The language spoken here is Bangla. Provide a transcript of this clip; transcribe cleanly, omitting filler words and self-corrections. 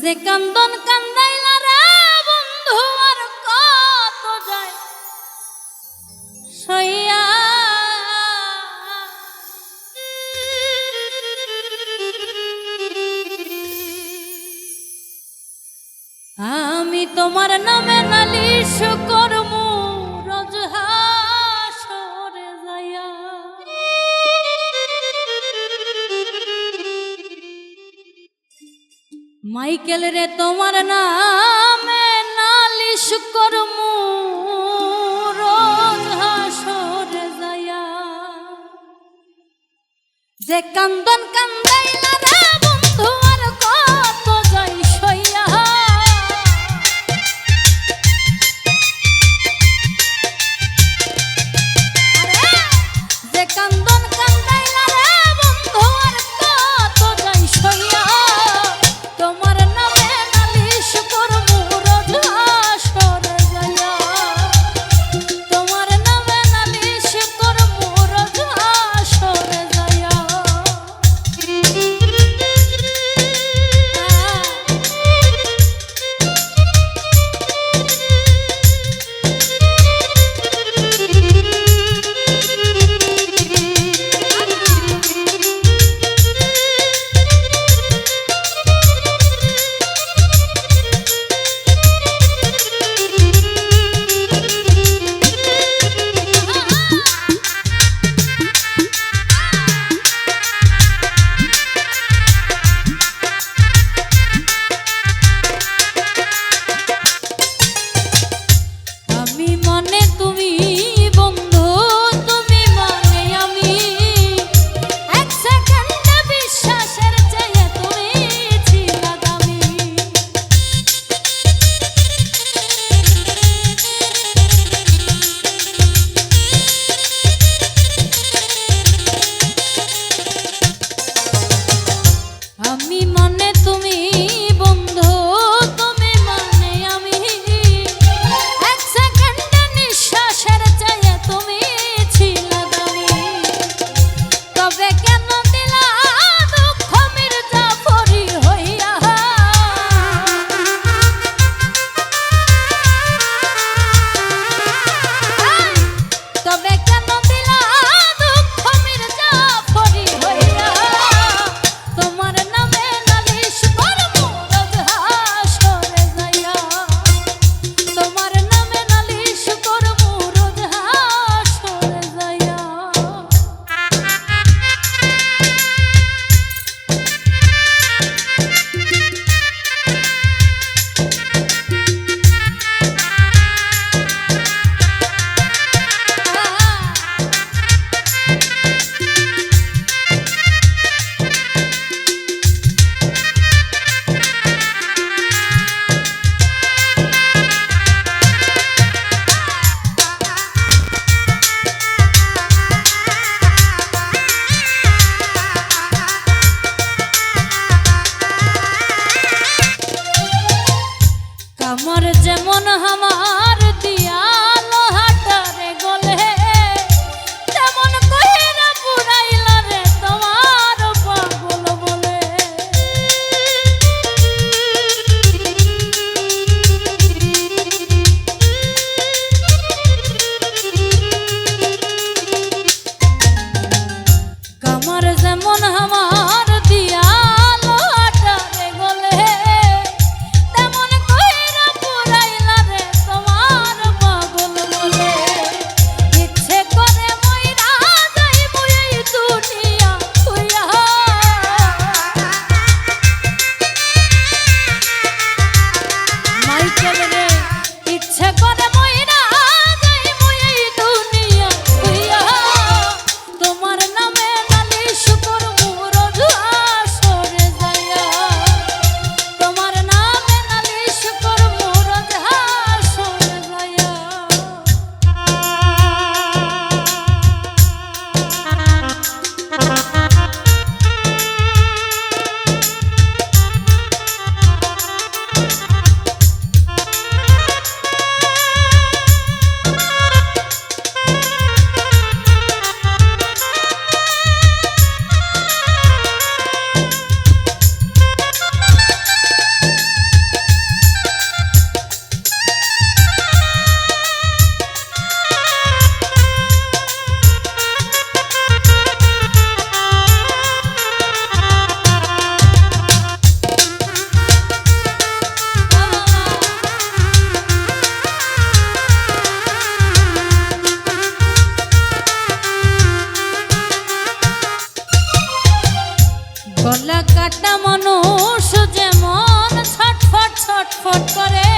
যে কান্দন কান্দাইলা রে বন্ধু আর কত যায় সইয়া আমি তোমার নামে নালিশ করমু রোজ হাসরে যাইয়া মাইকেল রে তোমার নামে নালিশ করমু রোজ হাসরে যাইয়া যে কান্দন কান্দাইলা রে বন্ধু আর কত যাই সইয়া যে কান্দন কান্দাইলা রে বন্ধু আর কত যাই সইয়া তোমার নামে নালিশ করমু রোজ হাসরে যাইয়া তোমার নামে নালিশ করমু রোজ হাসরে যাইয়া আমি মনে তুমি বন্ধু তুমি মানে আমি এক সেকেন্ডে বিশ্বাসের চেয়ে তুমি ছিলা দামি আমি মনে তুমি বন্ধু তুমি মানে আমি এক সেকেন্ডে নিঃশ্বাসের চেয়ে তুমি ছিলা দামি তবে কেন দিলা দুঃখ মির্জাফরি হইয়া তবে কেন দিলা দুঃখ মির্জাফরি হইয়া তোমার নামে নালিশ করমু রোজ হাসরে যাইয়া তোমার নামে নালিশ করমু রোজ হাসরে যাইয়া কামর যেমন আমার দিয়া লোহাটারে গলে তেমন কইরা পুরাইলা রে তোমার পাগল বলে কামর যেমন আমার দিয়া লোহাটারে গলে তেমন কইরা পুরাইলা রে তোমার পাগল বলে ইচ্ছে করে মইরা যাইবো এই দুনিয়া হইয়া মাইকেল রে ইচ্ছে করে মইরা যাইবো এই দুনিয়া হইয়া তোমার নামে নালিশ করমু রোজ গলা কাটা মানুষ যেমন ছটফট ছটফট করে